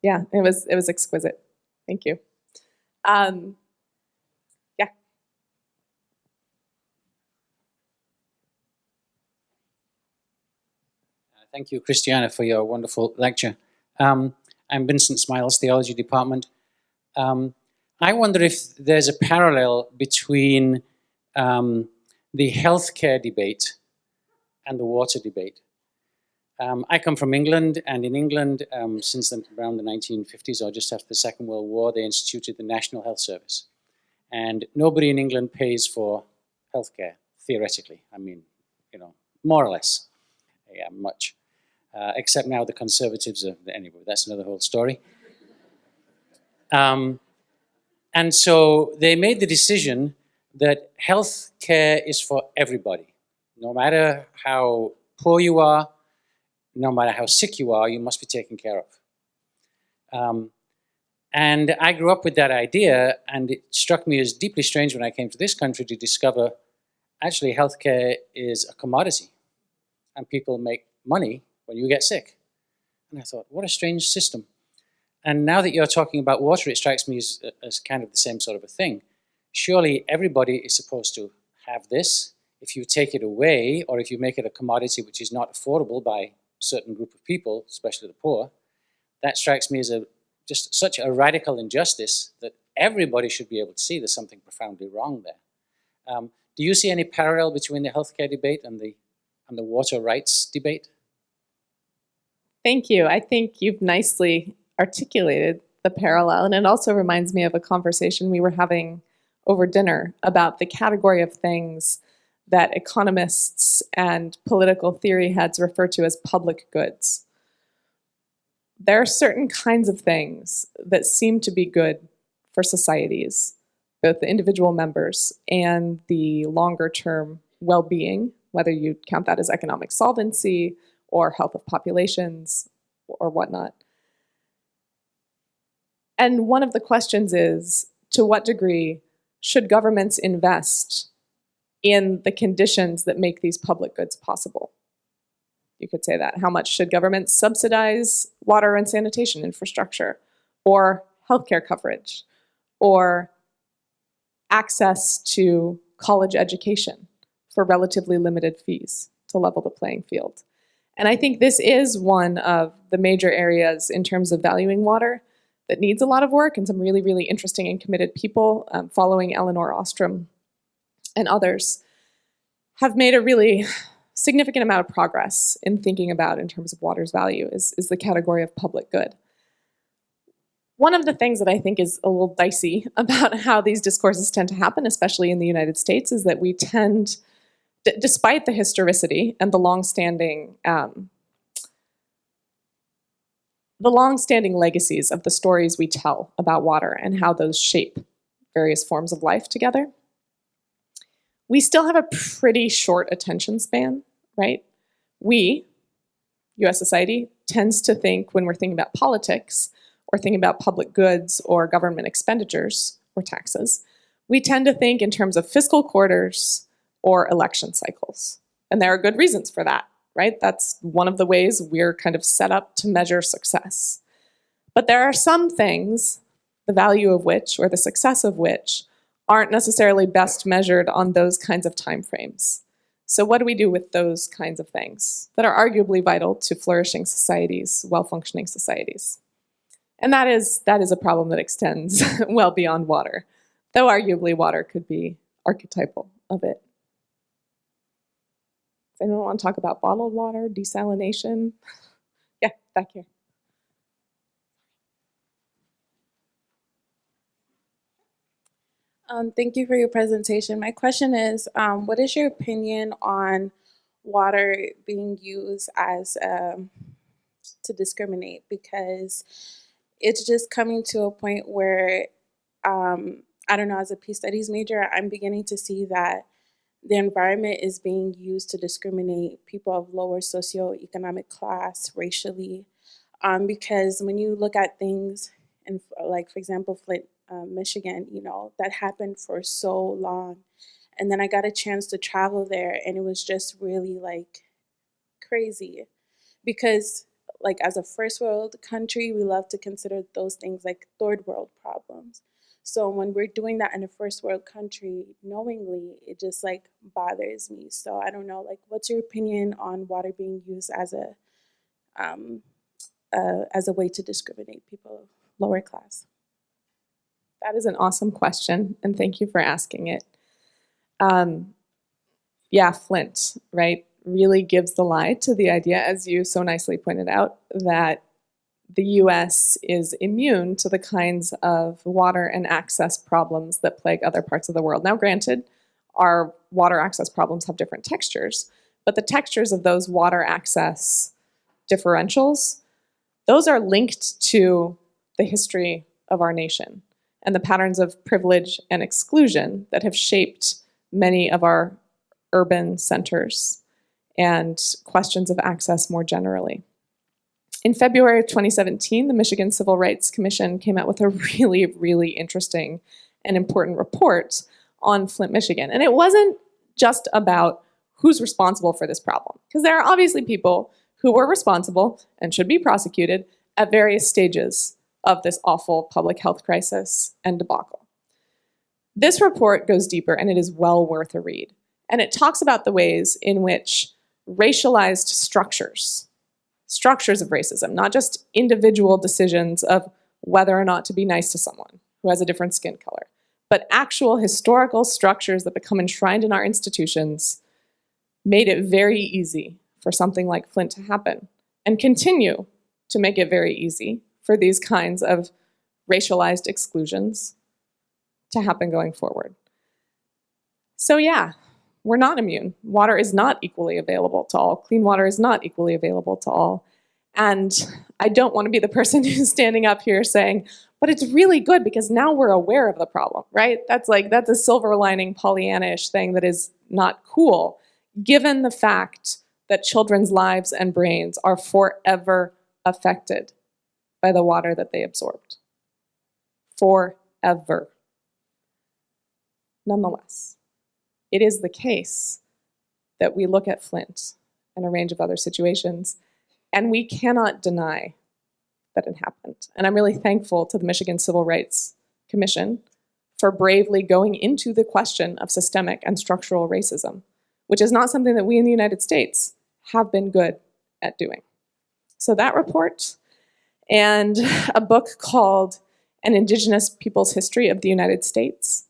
Yeah, it was exquisite. Thank you. Yeah. Thank you, Chistiana, for your wonderful lecture. I'm Vincent Smiles, Theology Department. I wonder if there's a parallel between the healthcare debate and the water debate. I come from England, and in England, since around the 1950s or just after the Second World War, they instituted the National Health Service. And nobody in England pays for healthcare, theoretically. I mean, more or less. Yeah, much. Except now the Conservatives are, anyway, that's another whole story. And so they made the decision that health care is for everybody. No matter how poor you are, no matter how sick you are, you must be taken care of. And I grew up with that idea, and it struck me as deeply strange when I came to this country to discover actually healthcare is a commodity, and people make money when you get sick. And I thought, what a strange system. And now that you're talking about water, it strikes me as kind of the same sort of a thing. Surely everybody is supposed to have this. If you take it away, or if you make it a commodity which is not affordable by a certain group of people, especially the poor, that strikes me as just such a radical injustice that everybody should be able to see there's something profoundly wrong there. Do you see any parallel between the healthcare debate and the water rights debate? Thank you. I think you've nicely articulated the parallel, and it also reminds me of a conversation we were having over dinner about the category of things that economists and political theory heads refer to as public goods. There are certain kinds of things that seem to be good for societies both the individual members and the longer term well-being, whether you count that as economic solvency or health of populations or whatnot. And one of the questions is, to what degree should governments invest in the conditions that make these public goods possible? You could say that. How much should governments subsidize water and sanitation infrastructure, or healthcare coverage, or access to college education for relatively limited fees to level the playing field? And I think this is one of the major areas in terms of valuing water that needs a lot of work, and some really, really interesting and committed people following Eleanor Ostrom and others have made a really significant amount of progress in thinking about, in terms of water's value, is the category of public good. One of the things that I think is a little dicey about how these discourses tend to happen, especially in the United States, is that we tend, despite the historicity and the longstanding legacies of the stories we tell about water and how those shape various forms of life together, we still have a pretty short attention span, right? We, US society, tends to think, when we're thinking about politics or thinking about public goods or government expenditures or taxes, we tend to think in terms of fiscal quarters or election cycles. And there are good reasons for that, right? That's one of the ways we're kind of set up to measure success. But there are some things, the value of which or the success of which aren't necessarily best measured on those kinds of timeframes. So what do we do with those kinds of things that are arguably vital to flourishing societies, well-functioning societies? And that is a problem that extends well beyond water, though arguably water could be archetypal of it. Does anyone want to talk about bottled water, desalination? Yeah, back here. Thank you for your presentation. My question is, what is your opinion on water being used as to discriminate? Because it's just coming to a point where, I don't know, as a peace studies major, I'm beginning to see that the environment is being used to discriminate people of lower socioeconomic class racially. Because when you look at things, and like, for example, Flint, Michigan, you know, that happened for so long. And then I got a chance to travel there, and it was just really like crazy. Because like as a first world country, we love to consider those things like third world problems. So when we're doing that in a first world country knowingly, it just like bothers me. So I don't know, like, what's your opinion on water being used as a way to discriminate people of lower class? That is an awesome question, and thank you for asking it. Yeah, Flint, right, really gives the lie to the idea, as you so nicely pointed out, that the US is immune to the kinds of water and access problems that plague other parts of the world. Now, granted, our water access problems have different textures, but the textures of those water access differentials, those are linked to the history of our nation and the patterns of privilege and exclusion that have shaped many of our urban centers and questions of access more generally. In February of 2017, the Michigan Civil Rights Commission came out with a really, really interesting and important report on Flint, Michigan. And it wasn't just about who's responsible for this problem, because there are obviously people who were responsible and should be prosecuted at various stages of this awful public health crisis and debacle. This report goes deeper, and it is well worth a read. And it talks about the ways in which racialized structures of racism, not just individual decisions of whether or not to be nice to someone who has a different skin color, but actual historical structures that become enshrined in our institutions, made it very easy for something like Flint to happen, and continue to make it very easy for these kinds of racialized exclusions to happen going forward. So yeah, we're not immune. Water is not equally available to all. Clean water is not equally available to all. And I don't want to be the person who's standing up here saying, but it's really good because now we're aware of the problem, right? That's a silver lining Pollyanna-ish thing that is not cool, given the fact that children's lives and brains are forever affected by the water that they absorbed. Forever. Nonetheless, it is the case that we look at Flint and a range of other situations, and we cannot deny that it happened. And I'm really thankful to the Michigan Civil Rights Commission for bravely going into the question of systemic and structural racism, which is not something that we in the United States have been good at doing. So that report and a book called An Indigenous People's History of the United States,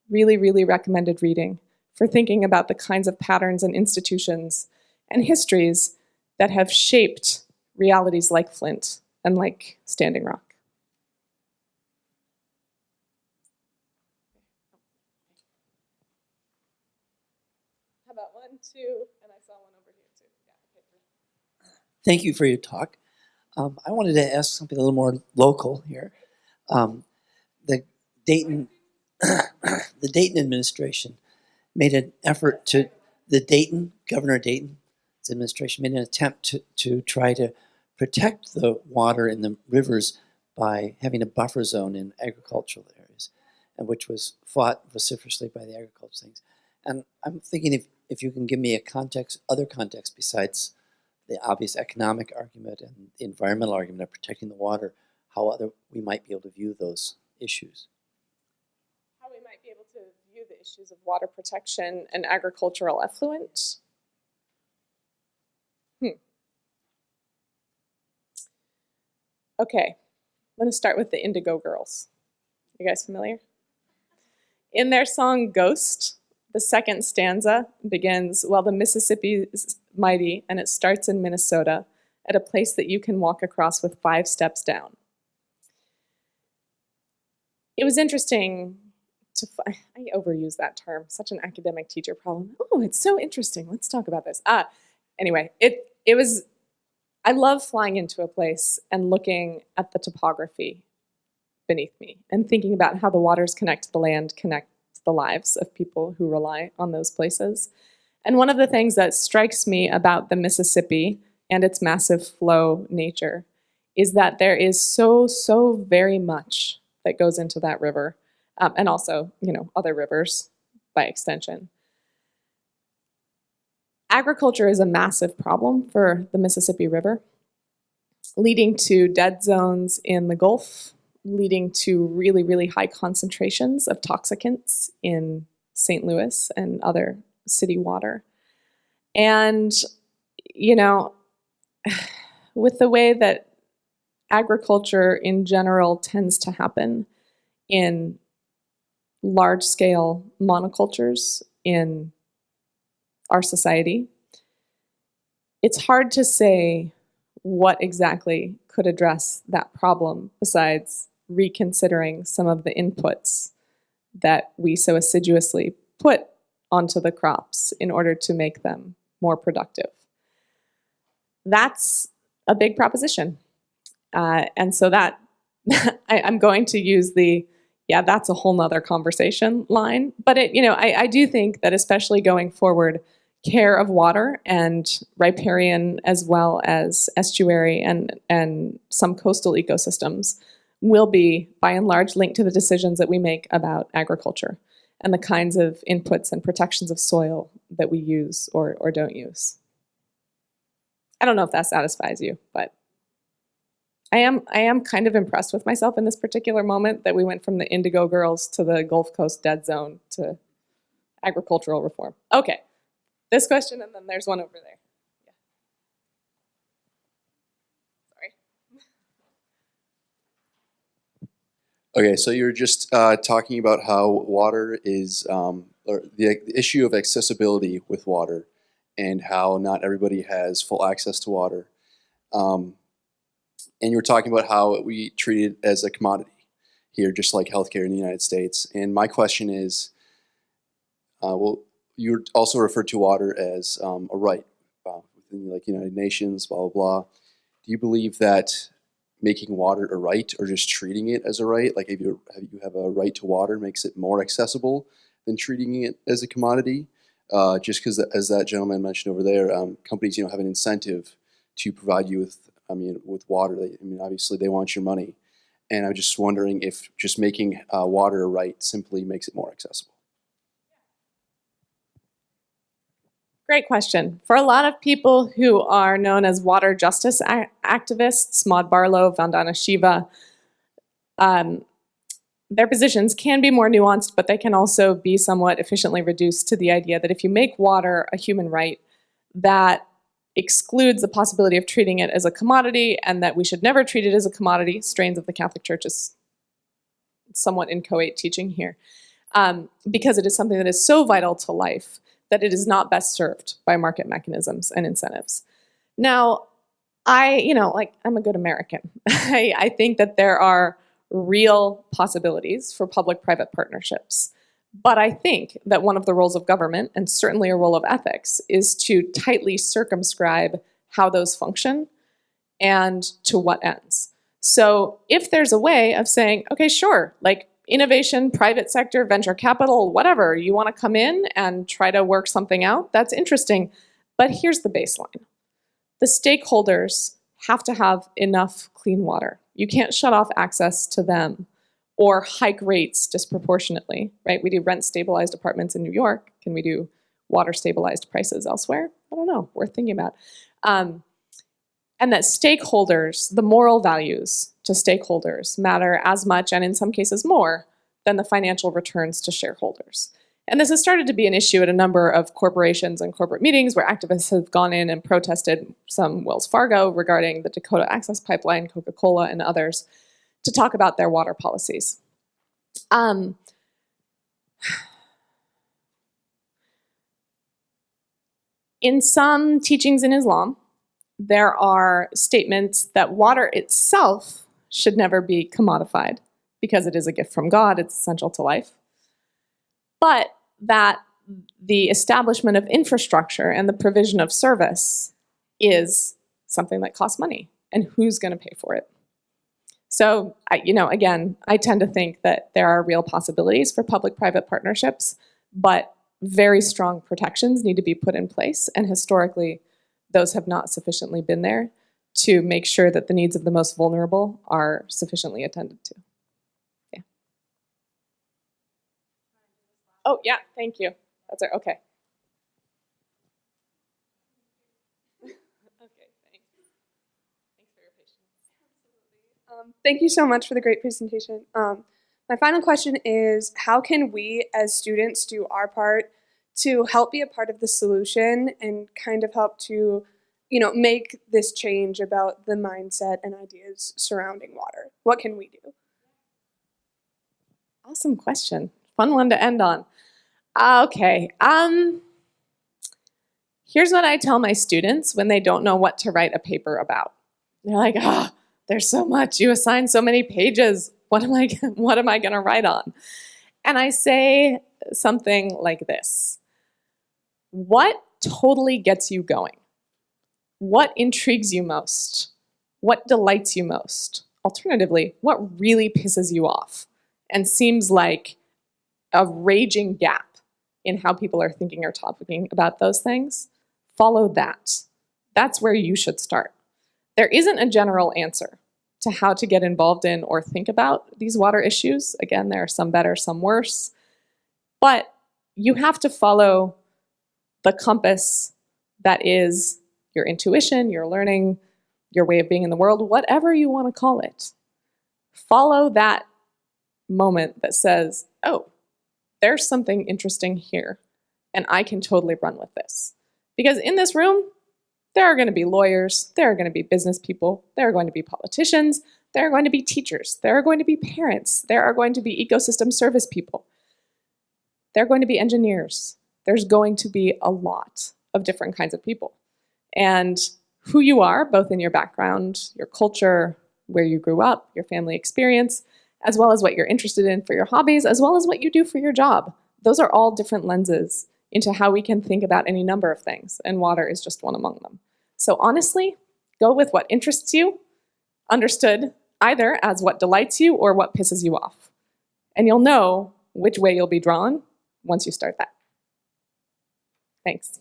really, really recommended reading for thinking about the kinds of patterns and institutions and histories that have shaped realities like Flint and like Standing Rock. How about 1, 2, and I saw one over here too. Yeah, okay. Thank you for your talk. I wanted to ask something a little more local here. The Dayton, the Dayton administration made an effort to, Governor Dayton's administration made an attempt to try to protect the water in the rivers by having a buffer zone in agricultural areas, and which was fought vociferously by the agriculture things. And I'm thinking if you can give me a context, other context besides the obvious economic argument and the environmental argument of protecting the water, how we might be able to view those issues. How we might be able to view the issues of water protection and agricultural effluent. Okay, I'm going to start with the Indigo Girls. You guys familiar? In their song Ghost, the second stanza begins, "Well, the Mississippi is mighty, and it starts in Minnesota, at a place that you can walk across with 5 steps down." It was interesting to I overuse that term, such an academic teacher problem. Oh, it's so interesting. Let's talk about this. Anyway, it was, I love flying into a place and looking at the topography beneath me and thinking about how the waters connect to the land, connect to the lives of people who rely on those places. And one of the things that strikes me about the Mississippi and its massive flow nature is that there is so very much that goes into that river, and also, other rivers by extension. Agriculture is a massive problem for the Mississippi River, leading to dead zones in the Gulf, leading to really, really high concentrations of toxicants in St. Louis and other city water. And, with the way that agriculture in general tends to happen in large-scale monocultures in our society, it's hard to say what exactly could address that problem besides reconsidering some of the inputs that we so assiduously put onto the crops in order to make them more productive. That's a big proposition. And so that I'm going to use that's a whole nother conversation line. But I do think that especially going forward, care of water and riparian as well as estuary and some coastal ecosystems will be by and large linked to the decisions that we make about agriculture and the kinds of inputs and protections of soil that we use or don't use. I don't know if that satisfies you, but I am kind of impressed with myself in this particular moment that we went from the Indigo Girls to the Gulf Coast dead zone to agricultural reform. Okay, this question, and then there's one over there. Yeah. Sorry. Okay, so you're just talking about how water is, or the issue of accessibility with water, and how not everybody has full access to water. And you were talking about how we treat it as a commodity here, just like healthcare in the United States. And my question is, you also referred to water as a right within United Nations, blah, blah, blah. do you believe that making water a right or just treating it as a right, like if you have a right to water, makes it more accessible than treating it as a commodity? Just because, as that gentleman mentioned over there, companies have an incentive to provide you with water. Obviously they want your money, and I'm just wondering if just making water a right simply makes it more accessible. Great question. For a lot of people who are known as water justice activists, Maud Barlow, Vandana Shiva, their positions can be more nuanced, but they can also be somewhat efficiently reduced to the idea that if you make water a human right, that excludes the possibility of treating it as a commodity, and that we should never treat it as a commodity. Strains of the Catholic Church is somewhat inchoate teaching here, because it is something that is so vital to life that it is not best served by market mechanisms and incentives. Now, I'm a good American. I think that there are real possibilities for public-private partnerships. But I think that one of the roles of government, and certainly a role of ethics, is to tightly circumscribe how those function and to what ends. So if there's a way of saying, okay, sure, like innovation, private sector, venture capital, whatever, you want to come in and try to work something out, that's interesting. But here's the baseline. The stakeholders have to have enough clean water. You can't shut off access to them or hike rates disproportionately, right? We do rent-stabilized apartments in New York. Can we do water-stabilized prices elsewhere? I don't know, worth thinking about. And that stakeholders, the moral values to stakeholders matter as much, and in some cases more, than the financial returns to shareholders. And this has started to be an issue at a number of corporations and corporate meetings where activists have gone in and protested, some Wells Fargo regarding the Dakota Access Pipeline, Coca-Cola, and others, to talk about their water policies. In some teachings in Islam, there are statements that water itself should never be commodified because it is a gift from God, it's essential to life, but that the establishment of infrastructure and the provision of service is something that costs money, and who's going to pay for it? So, again, I tend to think that there are real possibilities for public-private partnerships, but very strong protections need to be put in place, and historically, those have not sufficiently been there to make sure that the needs of the most vulnerable are sufficiently attended to. Yeah. Oh, yeah, thank you. That's it, okay. Okay, thanks. Thanks for your patience. Thank you so much for the great presentation. My final question is, how can we as students do our part to help be a part of the solution and kind of help to, make this change about the mindset and ideas surrounding water? What can we do? Awesome question. Fun one to end on. Okay. Here's what I tell my students when they don't know what to write a paper about. They're like, there's so much. You assign so many pages. What am I going to write on? And I say something like this. What totally gets you going? What intrigues you most? What delights you most? Alternatively, what really pisses you off and seems like a raging gap in how people are thinking or talking about those things? Follow that. That's where you should start. There isn't a general answer to how to get involved in or think about these water issues. Again, there are some better, some worse. But you have to follow the compass that is your intuition, your learning, your way of being in the world, whatever you want to call it. Follow that moment that says, oh, there's something interesting here, and I can totally run with this. Because in this room, there are going to be lawyers, there are going to be business people, there are going to be politicians, there are going to be teachers, there are going to be parents, there are going to be ecosystem service people, there are going to be engineers. There's going to be a lot of different kinds of people. And who you are, both in your background, your culture, where you grew up, your family experience, as well as what you're interested in for your hobbies, as well as what you do for your job. Those are all different lenses into how we can think about any number of things, and water is just one among them. So honestly, Go with what interests you, understood either as what delights you or what pisses you off. And you'll know which way you'll be drawn once you start that. Thanks.